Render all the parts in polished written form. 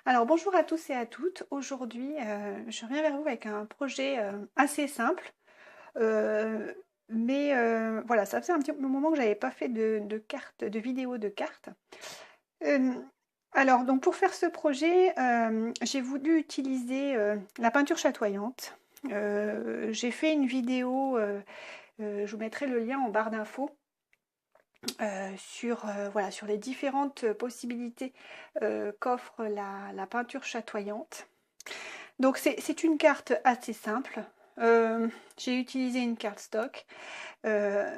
Alors bonjour à tous et à toutes. Aujourd'hui, je reviens vers vous avec un projet assez simple. Euh, voilà, ça faisait un petit moment que j'avais pas fait de cartes, de vidéos de cartes. Euh, alors donc pour faire ce projet, j'ai voulu utiliser la peinture chatoyante. J'ai fait une vidéo, je vous mettrai le lien en barre d'infos. Voilà, sur les différentes possibilités qu'offre la peinture chatoyante. Donc c'est une carte assez simple. J'ai utilisé une carte stock. Euh,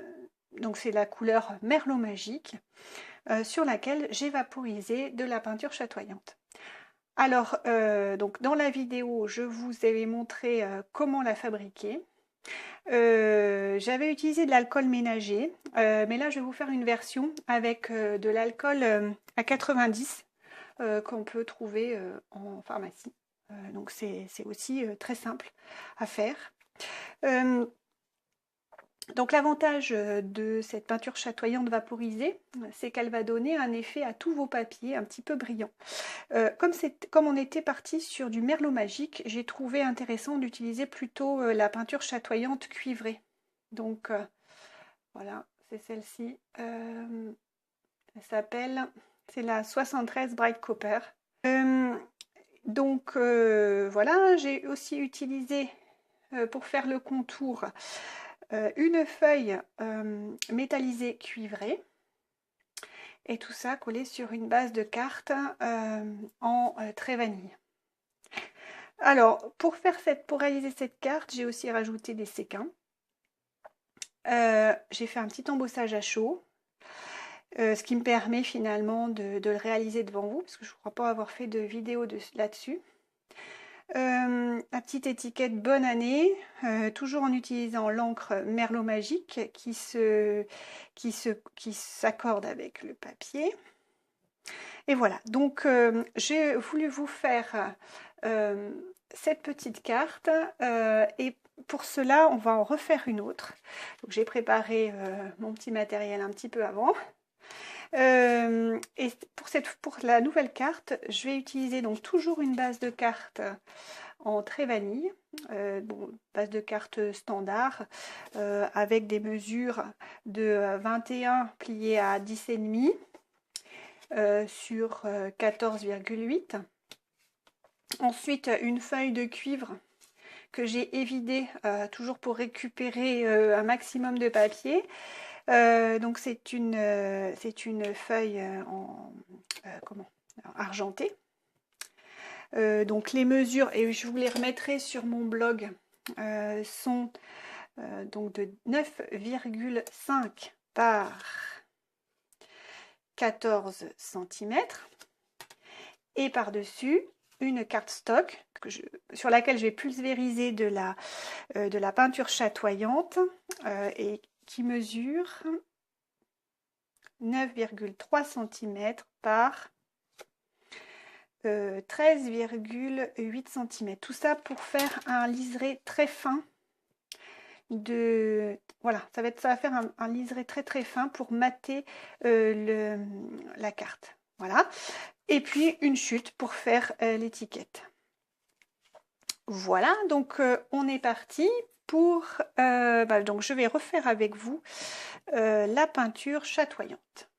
donc c'est la couleur Merlot Magique sur laquelle j'ai vaporisé de la peinture chatoyante. Alors, donc dans la vidéo, je vous avais montré comment la fabriquer. J'avais utilisé de l'alcool ménager, mais là je vais vous faire une version avec de l'alcool à 90 qu'on peut trouver en pharmacie. Donc c'est aussi très simple à faire. Euh, donc l'avantage de cette peinture chatoyante vaporisée, c'est qu'elle va donner un effet à tous vos papiers un petit peu brillant. Comme on était parti sur du merlot magique, j'ai trouvé intéressant d'utiliser plutôt la peinture chatoyante cuivrée. Donc voilà, c'est celle-ci. Elle s'appelle, c'est la 73 Bright Copper. Donc voilà, j'ai aussi utilisé pour faire le contour une feuille métallisée cuivrée et tout ça collé sur une base de carte en trait vanille. Alors pour réaliser cette carte, j'ai aussi rajouté des séquins. J'ai fait un petit embossage à chaud. Ce qui me permet finalement de le réaliser devant vous, parce que je ne crois pas avoir fait de vidéo là-dessus. La petite étiquette bonne année, toujours en utilisant l'encre Merlot Magique qui s'accorde avec le papier. Et voilà, donc j'ai voulu vous faire cette petite carte et pour cela on va en refaire une autre. J'ai préparé mon petit matériel un petit peu avant. Et pour la nouvelle carte, je vais utiliser donc toujours une base de carte en trait vanille, base de carte standard avec des mesures de 21 pliées à 10,5 sur 14,8. Ensuite, une feuille de cuivre que j'ai évidée toujours pour récupérer un maximum de papier. Donc c'est une feuille argentée. Donc les mesures, et je vous les remettrai sur mon blog, sont donc de 9,5 par 14 cm. Et par-dessus, une carte stock sur laquelle je vais pulvériser de la peinture chatoyante et qui mesure 9,3 cm par 13,8 cm. Tout ça pour faire un liseré très fin. Voilà, ça va faire un liseré très très fin pour mater la carte. Voilà. Et puis une chute pour faire l'étiquette. Voilà, donc on est parti pour... donc je vais refaire avec vous la peinture chatoyante.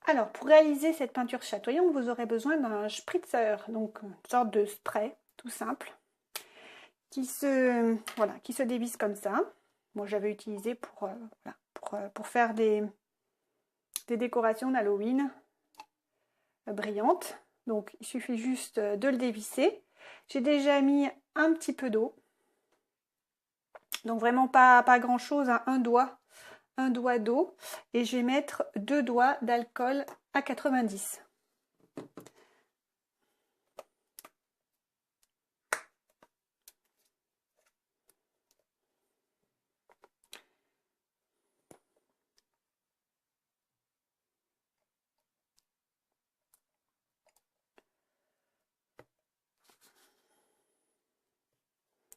Alors, pour réaliser cette peinture chatoyante, vous aurez besoin d'un spritzer, donc une sorte de spray, tout simple, qui se dévisse comme ça. Moi, j'avais utilisé pour faire des décorations d'Halloween brillantes. Donc, il suffit juste de le dévisser. J'ai déjà mis un petit peu d'eau. Donc, vraiment pas grand-chose, hein, un doigt d'eau. Et je vais mettre 2 doigts d'alcool à 90.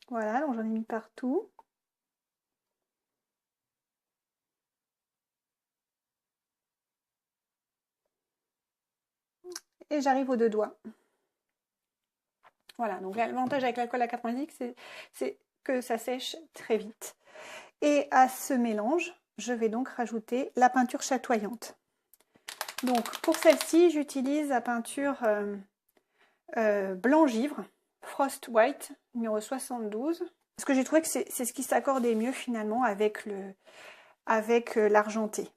Voilà, donc j'en ai mis partout. Et j'arrive aux 2 doigts. Voilà, donc l'avantage avec l'alcool à 90, c'est que ça sèche très vite. Et à ce mélange, je vais donc rajouter la peinture chatoyante. Donc pour celle-ci, j'utilise la peinture blanc givre, Frost White, numéro 72. Parce que j'ai trouvé que c'est ce qui s'accordait mieux finalement avec l'argenté.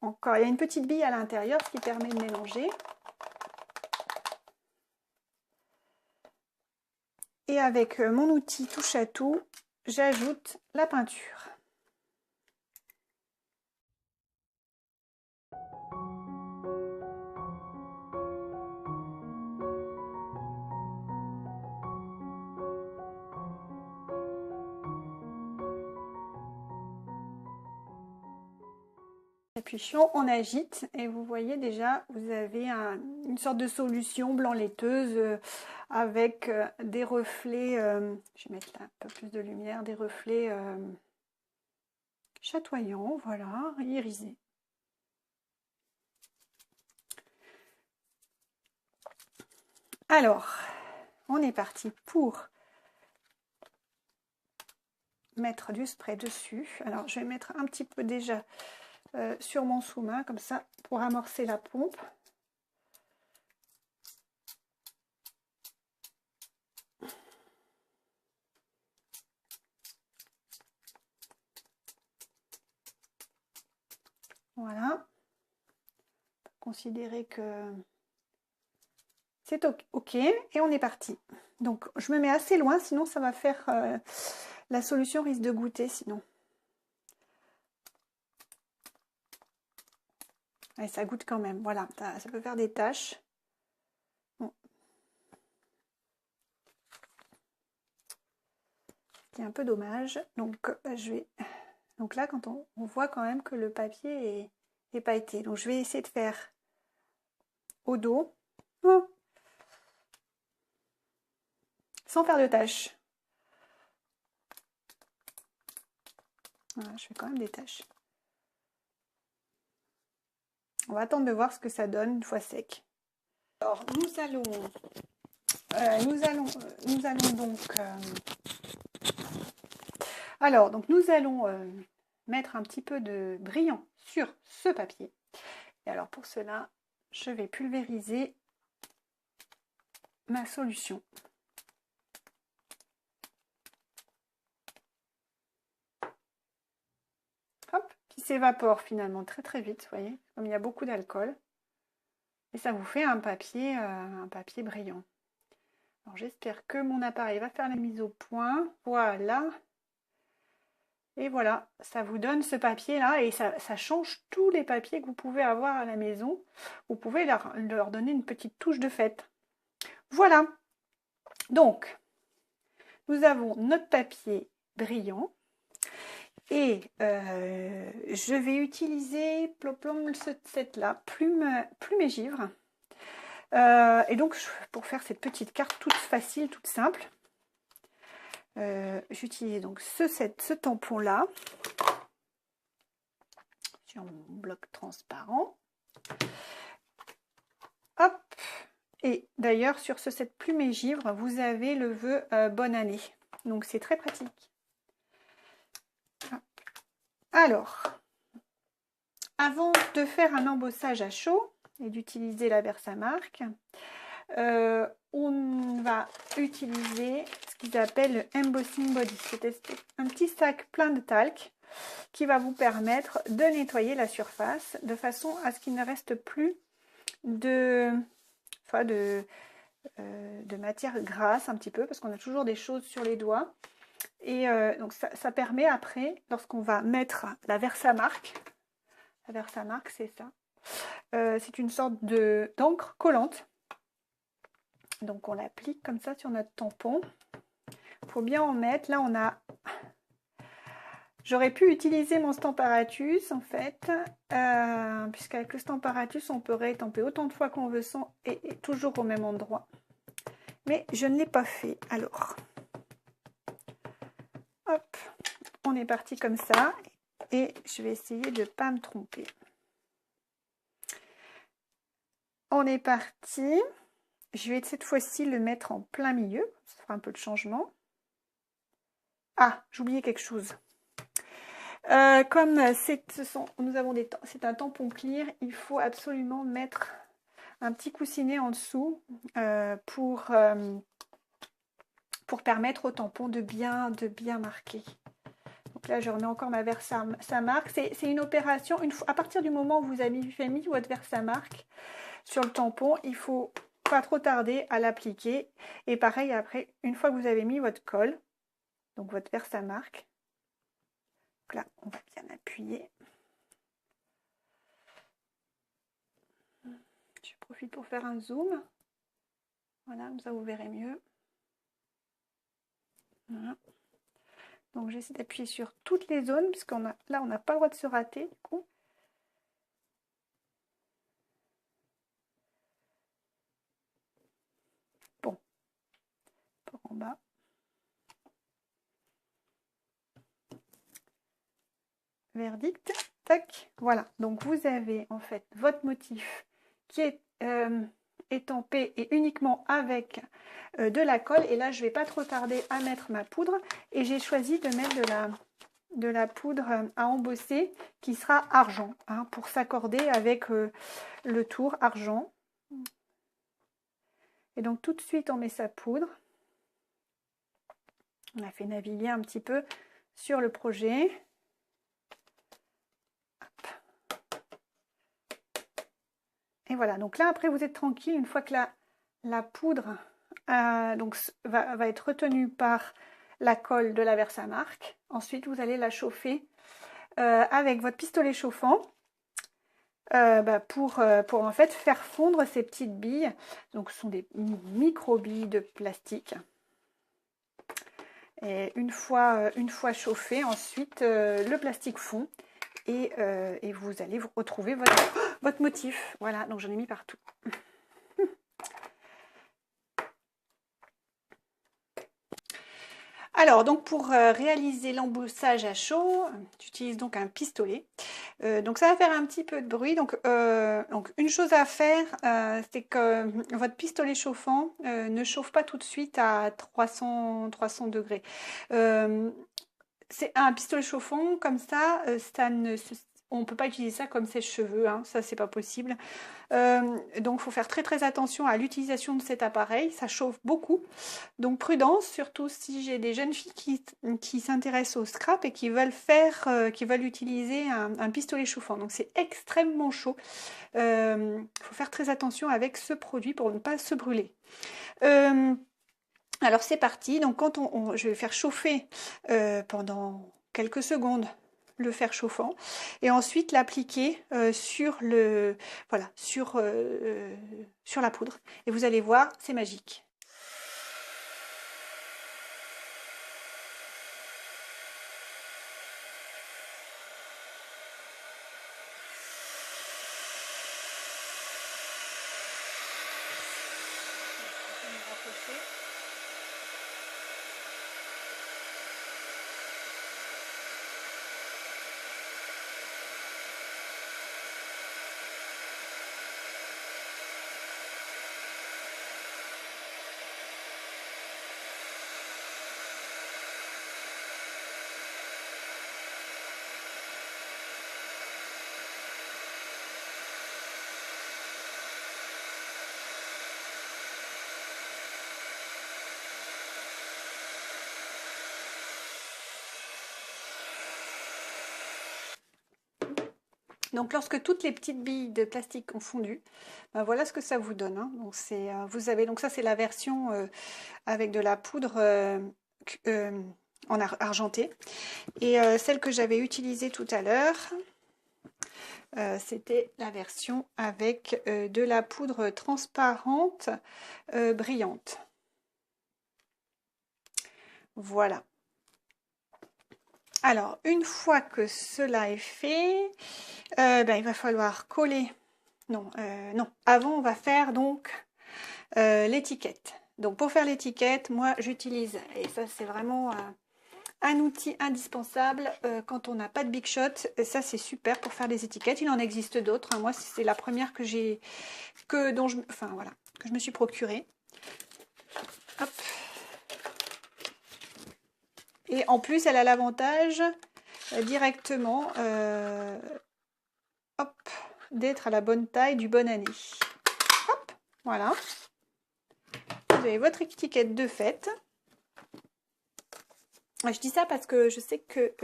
Encore, il y a une petite bille à l'intérieur, ce qui permet de mélanger. Et avec mon outil touche à tout, j'ajoute la peinture. Appuyons, on agite et vous voyez déjà, vous avez une sorte de solution blanc laiteuse avec des reflets, je vais mettre là un peu plus de lumière, des reflets chatoyants, voilà, irisés. Alors, on est parti pour mettre du spray dessus. Alors, je vais mettre un petit peu déjà sur mon sous-main, comme ça, pour amorcer la pompe. Voilà. Considérer que c'est OK et on est parti. Donc, je me mets assez loin, sinon ça va faire... la solution risque de goûter, sinon. Et ça goûte quand même, voilà, ça peut faire des taches. Bon. C'est un peu dommage. Donc, donc là, quand on voit quand même que le papier est pailleté. Donc, je vais essayer de faire au dos, sans faire de taches. Voilà, je fais quand même des taches. On va attendre de voir ce que ça donne une fois sec. Alors, nous allons donc nous allons mettre un petit peu de brillant sur ce papier. Et alors pour cela, je vais pulvériser ma solution. Hop, qui s'évapore finalement très très vite, vous voyez, comme il y a beaucoup d'alcool. Et ça vous fait un papier brillant. Alors j'espère que mon appareil va faire la mise au point. Voilà. Et voilà, ça vous donne ce papier-là et ça change tous les papiers que vous pouvez avoir à la maison. Vous pouvez leur donner une petite touche de fête. Voilà. Donc, nous avons notre papier brillant. Et je vais utiliser cette-là, plume et givre. Et donc, pour faire cette petite carte toute facile, toute simple, j'utilise donc ce tampon-là sur mon bloc transparent. Hop. Et d'ailleurs, sur cette plume et givre, vous avez le vœu bonne année. Donc, c'est très pratique. Alors, avant de faire un embossage à chaud et d'utiliser la Versamark, on va utiliser ce qu'ils appellent le Embossing Body. C'est un petit sac plein de talc qui va vous permettre de nettoyer la surface de façon à ce qu'il ne reste plus de matière grasse un petit peu, parce qu'on a toujours des choses sur les doigts. Et donc ça permet après, lorsqu'on va mettre la Versamark, c'est ça, c'est une sorte d'encre collante. Donc on l'applique comme ça sur notre tampon. Il faut bien en mettre. Là on a... J'aurais pu utiliser mon Stamparatus en fait, puisqu'avec le Stamparatus on peut réétamper autant de fois qu'on veut sans et toujours au même endroit. Mais je ne l'ai pas fait. Alors, hop, on est parti comme ça et je vais essayer de ne pas me tromper. on est parti. Je vais cette fois-ci le mettre en plein milieu. Ça fera un peu de changement. Ah, j'oubliais quelque chose. Comme c'est un tampon clear, il faut absolument mettre un petit coussinet en dessous pour permettre au tampon de bien marquer. Donc là, je remets encore ma Versamark. C'est une opération, à partir du moment où vous avez mis votre Versamark sur le tampon, il faut pas trop tarder à l'appliquer. Et pareil, après, une fois que vous avez mis votre colle, donc votre Versamark, donc là, on va bien appuyer. Je profite pour faire un zoom. Voilà, comme ça vous verrez mieux. Voilà. Donc j'essaie d'appuyer sur toutes les zones, puisqu'on a là on n'a pas le droit de se rater du coup. Bon, par en bas. Verdict, tac, voilà. Donc vous avez en fait votre motif qui est étampé et uniquement avec de la colle. Et là je vais pas trop tarder à mettre ma poudre. Et j'ai choisi de mettre de la poudre à embosser qui sera argent, hein, pour s'accorder avec le tour argent. Et donc tout de suite on met sa poudre. On a fait naviguer un petit peu sur le projet. Hop. Et voilà, donc là après vous êtes tranquille une fois que la poudre donc, va être retenue par la colle de la Versamark. Ensuite vous allez la chauffer avec votre pistolet chauffant pour en fait faire fondre ces petites billes. Donc ce sont des micro-billes de plastique. Et une fois chauffé, ensuite le plastique fond et vous allez retrouver votre motif. Voilà, donc j'en ai mis partout. Alors, donc pour réaliser l'embossage à chaud, j'utilise donc un pistolet. Donc ça va faire un petit peu de bruit. Donc une chose à faire, c'est que votre pistolet chauffant ne chauffe pas tout de suite à 300 degrés. C'est un pistolet chauffant comme ça, on ne peut pas utiliser ça comme sèche-cheveux, hein, ça c'est pas possible. Donc il faut faire très attention à l'utilisation de cet appareil, ça chauffe beaucoup. Donc prudence, surtout si j'ai des jeunes filles qui s'intéressent au scrap et qui veulent utiliser un pistolet chauffant. Donc c'est extrêmement chaud. Il faut faire très attention avec ce produit pour ne pas se brûler. Alors c'est parti, donc quand je vais faire chauffer pendant quelques secondes le fer chauffant et ensuite l'appliquer sur la poudre et vous allez voir, c'est magique. Donc lorsque toutes les petites billes de plastique ont fondu, ben voilà ce que ça vous donne, hein. Donc donc ça c'est la version avec de la poudre en argenté. Et celle que j'avais utilisée tout à l'heure, c'était la version avec de la poudre transparente brillante. Voilà. Alors, une fois que cela est fait, il va falloir coller. Non, avant on va faire donc l'étiquette. Donc pour faire l'étiquette, moi j'utilise, et ça c'est vraiment un outil indispensable quand on n'a pas de Big Shot. Ça, c'est super pour faire des étiquettes. Il en existe d'autres, hein. Moi, c'est la première que j'ai, que je me suis procurée. Hop. Et en plus, elle a l'avantage directement d'être à la bonne taille du bon année. Hop, voilà. Vous avez votre étiquette de fête. Je dis ça parce que je sais que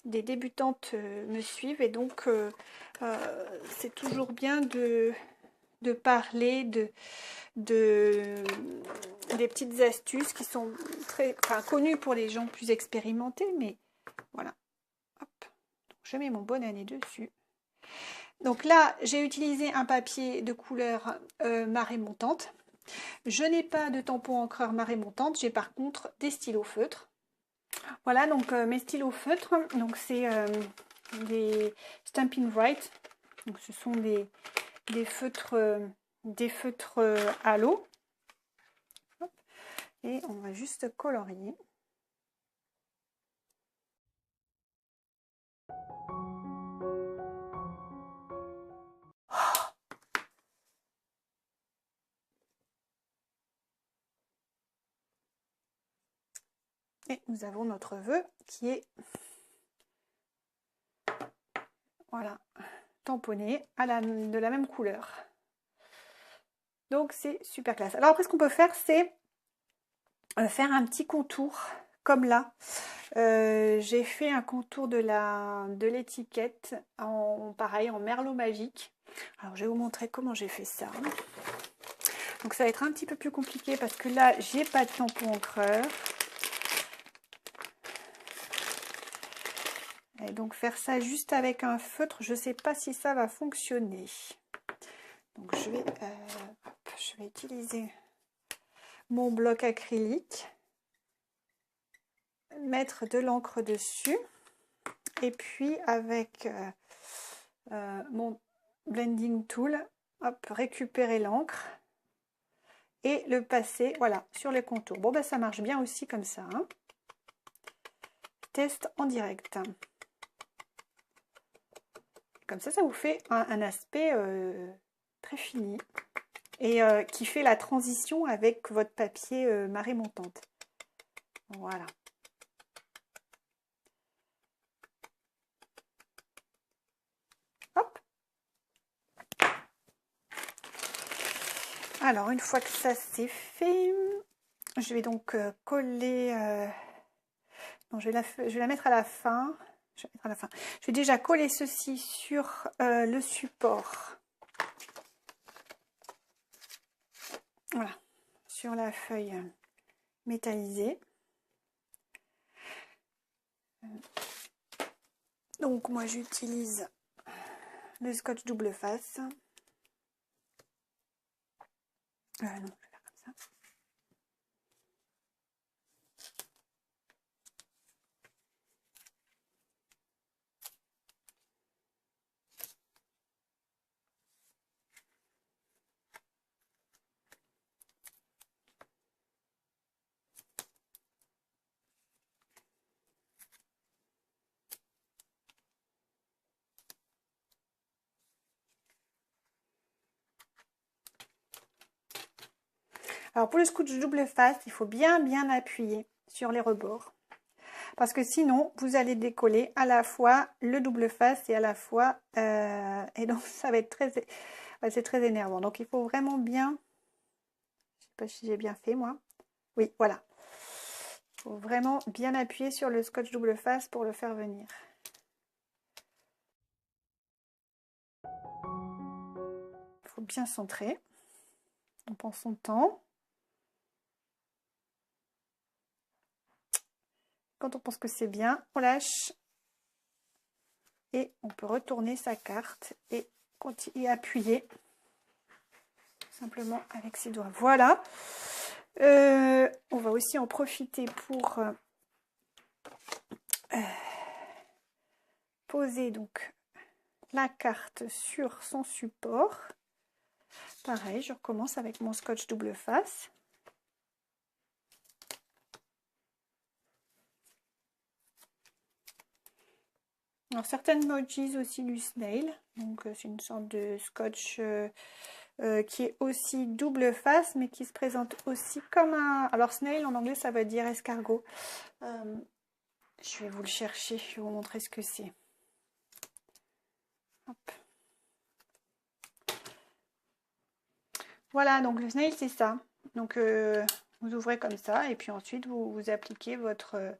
des débutantes me suivent et donc c'est toujours bien de parler des petites astuces qui sont très connues pour les gens plus expérimentés, mais voilà. Hop. Donc, je mets mon bonnet dessus. Donc là, j'ai utilisé un papier de couleur marée montante. Je n'ai pas de tampon encreur marée montante, j'ai par contre des stylos feutres. Voilà, donc mes stylos feutres, donc c'est des Stampin' Write. Donc ce sont des feutres à l'eau. Et on va juste colorier. Et nous avons notre vœu qui est voilà, tamponné de la même couleur. Donc c'est super classe. Alors après ce qu'on peut faire, c'est faire un petit contour comme là. J'ai fait un contour de l'étiquette pareil en merlot magique. Alors je vais vous montrer comment j'ai fait ça. Donc ça va être un petit peu plus compliqué parce que là j'ai pas de tampon encreur. Et donc faire ça juste avec un feutre, je ne sais pas si ça va fonctionner. Donc je vais utiliser mon bloc acrylique, mettre de l'encre dessus et puis avec mon blending tool, hop, récupérer l'encre et le passer voilà, sur les contours. Bon ben ça marche bien aussi comme ça. Hein. Test en direct. Comme ça vous fait un aspect très fini et qui fait la transition avec votre papier marée montante. Voilà. Hop. Alors, une fois que ça c'est fait, je vais donc coller... non, je vais la mettre à la fin. Je vais déjà coller ceci sur le support. Voilà, sur la feuille métallisée. Donc moi j'utilise le scotch double face. Non, je vais faire comme ça. Alors pour le scotch double face, il faut bien appuyer sur les rebords. Parce que sinon, vous allez décoller à la fois le double face et à la fois... et donc ça va être c'est très énervant. Donc il faut vraiment bien... Je ne sais pas si j'ai bien fait moi. Oui, voilà. Il faut vraiment bien appuyer sur le scotch double face pour le faire venir. Il faut bien centrer. On prend son temps. Quand on pense que c'est bien, on lâche et on peut retourner sa carte et continuer à appuyer simplement avec ses doigts. Voilà. On va aussi en profiter pour poser donc la carte sur son support. Pareil, je recommence avec mon scotch double face. Alors certaines emojis aussi du snail, donc c'est une sorte de scotch qui est aussi double face, mais qui se présente aussi comme un... Alors snail en anglais ça veut dire escargot. Je vais vous le chercher, je vais vous montrer ce que c'est. Hop. Voilà, donc le snail c'est ça. Donc vous ouvrez comme ça et puis ensuite vous appliquez votre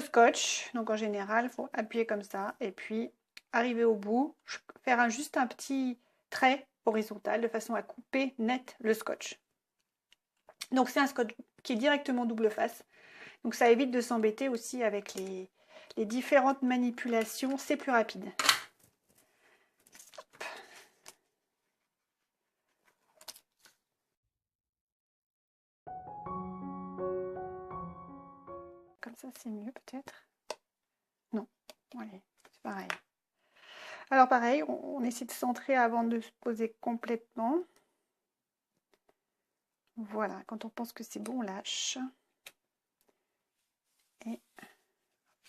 scotch. Donc en général, il faut appuyer comme ça et puis arriver au bout, faire juste un petit trait horizontal de façon à couper net le scotch. Donc c'est un scotch qui est directement double face. Donc ça évite de s'embêter aussi avec les différentes manipulations, c'est plus rapide. Comme ça c'est mieux peut-être. Non, allez, c'est pareil. Alors pareil, on essaie de centrer avant de se poser complètement. Voilà, quand on pense que c'est bon, on lâche. Et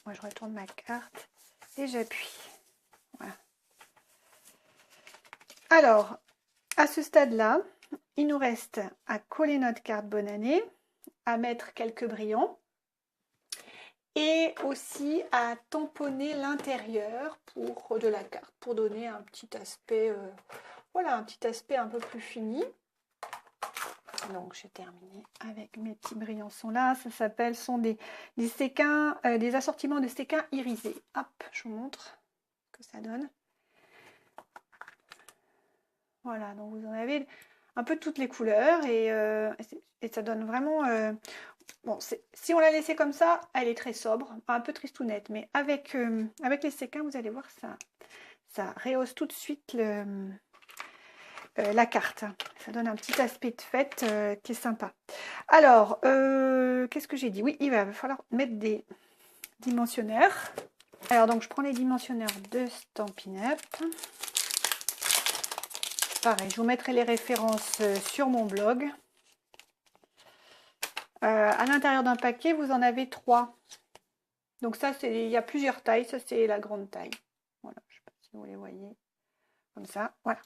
moi je retourne ma carte et j'appuie. Voilà. Alors, à ce stade-là, il nous reste à coller notre carte bonne année, à mettre quelques brillants et aussi à tamponner l'intérieur de la carte pour donner un petit aspect, voilà, un petit aspect un peu plus fini. Donc j'ai terminé avec mes petits brillants sont là. Ça s'appelle sont des séquins, des assortiments de séquins irisés. Hop, je vous montre ce que ça donne. Voilà, donc vous en avez un peu toutes les couleurs et ça donne vraiment. Bon, si on la laissait comme ça, elle est très sobre, un peu tristounette, mais avec les séquins, vous allez voir ça rehausse tout de suite la carte. Ça donne un petit aspect de fête qui est sympa. Alors, qu'est-ce que j'ai dit? Oui, il va falloir mettre des dimensionnaires. Alors, donc, je prends les dimensionnaires de Stampin' Up. Pareil, je vous mettrai les références sur mon blog. À l'intérieur d'un paquet, vous en avez 3. Donc ça, il y a plusieurs tailles. Ça, c'est la grande taille. Voilà, je ne sais pas si vous les voyez. Comme ça, voilà.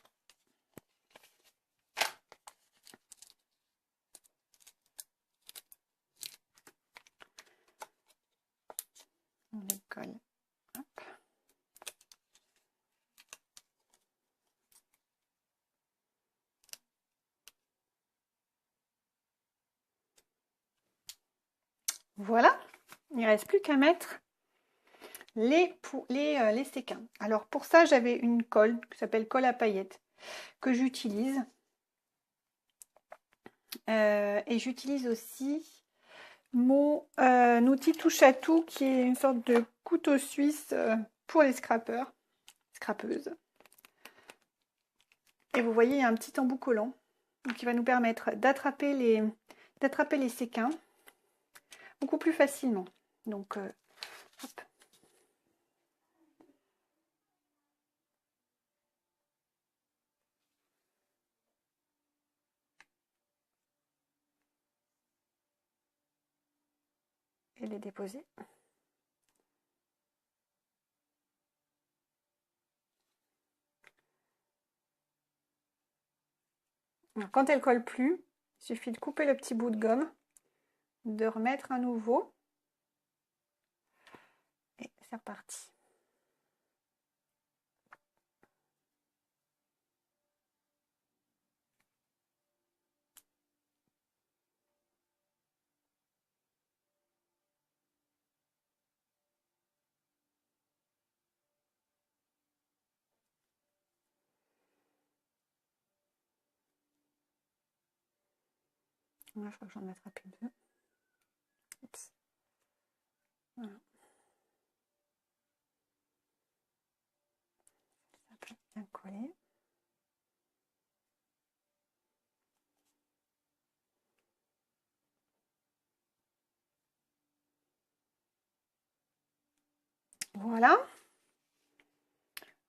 On les colle. Hop. Voilà. Il ne reste plus qu'à mettre les séquins. Alors pour ça, j'avais une colle qui s'appelle colle à paillettes que j'utilise. Et j'utilise aussi mon outil touche à tout qui est une sorte de couteau suisse pour les scrapeurs, scrapeuses. Et vous voyez, il y a un petit embout collant qui va nous permettre d'attraper les séquins beaucoup plus facilement. Donc, hop. Et les déposer. Alors, quand elle colle plus, il suffit de couper le petit bout de gomme, de remettre un nouveau. Et c'est reparti. Là, je crois que j'en mettrai plus deux. Oups. Voilà. Ça peut bien coller. Voilà.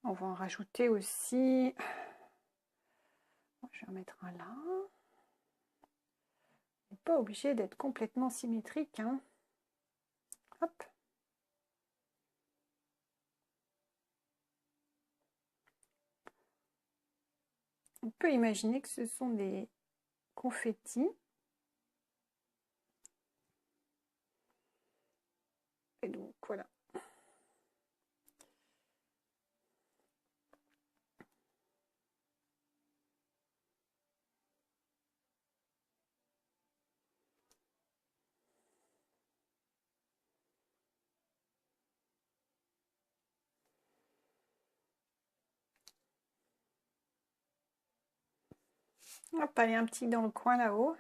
On va en rajouter aussi. Je vais en mettre un là. On n'est pas obligé d'être complètement symétrique. Hein. Hop. On peut imaginer que ce sont des confettis. Et donc voilà. Hop, allez, un petit dans le coin là-haut.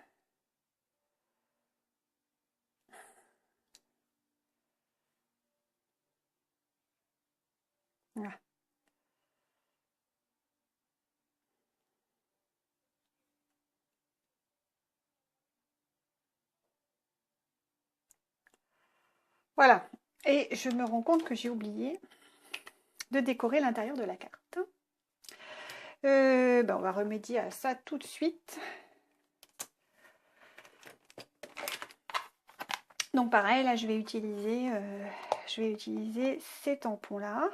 Voilà. Voilà. Et je me rends compte que j'ai oublié de décorer l'intérieur de la carte. On va remédier à ça tout de suite. Donc pareil, là je vais utiliser ces tampons-là.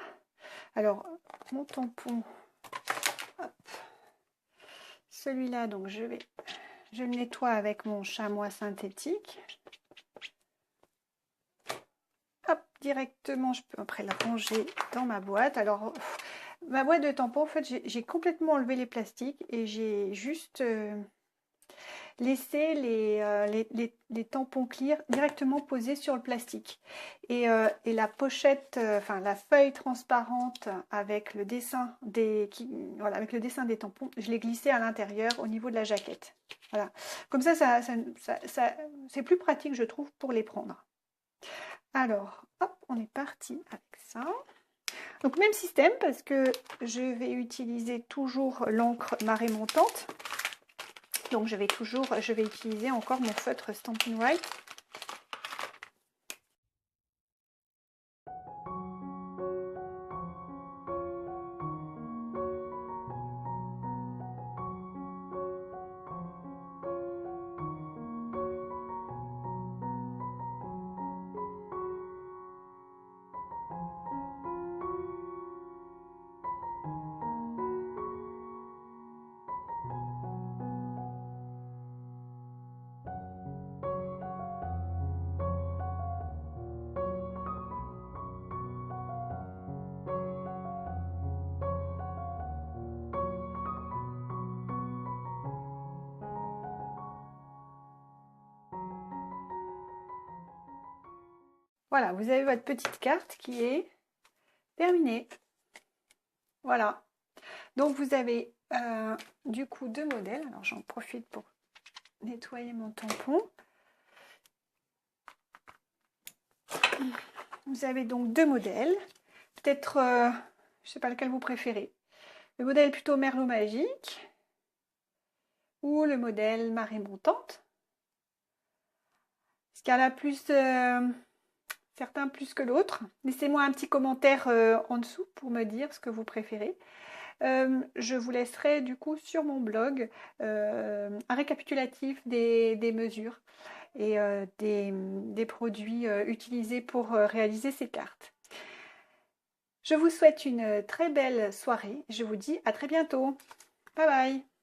Alors, mon tampon, celui-là, donc je le nettoie avec mon chamois synthétique. Hop, directement, je peux après le ranger dans ma boîte. Alors, ma boîte de tampons, en fait, j'ai complètement enlevé les plastiques et j'ai juste laissé les tampons clear directement posés sur le plastique. Et la pochette, enfin la feuille transparente avec le dessin avec le dessin des tampons, je l'ai glissé à l'intérieur au niveau de la jaquette. Voilà. Comme ça c'est plus pratique, je trouve, pour les prendre. Alors, hop, on est parti avec ça. Donc même système, parce que je vais utiliser toujours l'encre marée montante. Donc je vais utiliser encore mon feutre Stampin' White. Voilà, vous avez votre petite carte qui est terminée. Voilà. Donc vous avez du coup 2 modèles. Alors j'en profite pour nettoyer mon tampon. Vous avez donc 2 modèles. Peut-être, je ne sais pas lequel vous préférez. Le modèle plutôt merlot magique ou le modèle marée montante. Est-ce qu'il y en a plus, certains plus que l'autre? Laissez-moi un petit commentaire en dessous pour me dire ce que vous préférez. Je vous laisserai du coup sur mon blog un récapitulatif des mesures et des produits utilisés pour réaliser ces cartes. Je vous souhaite une très belle soirée. Je vous dis à très bientôt. Bye bye.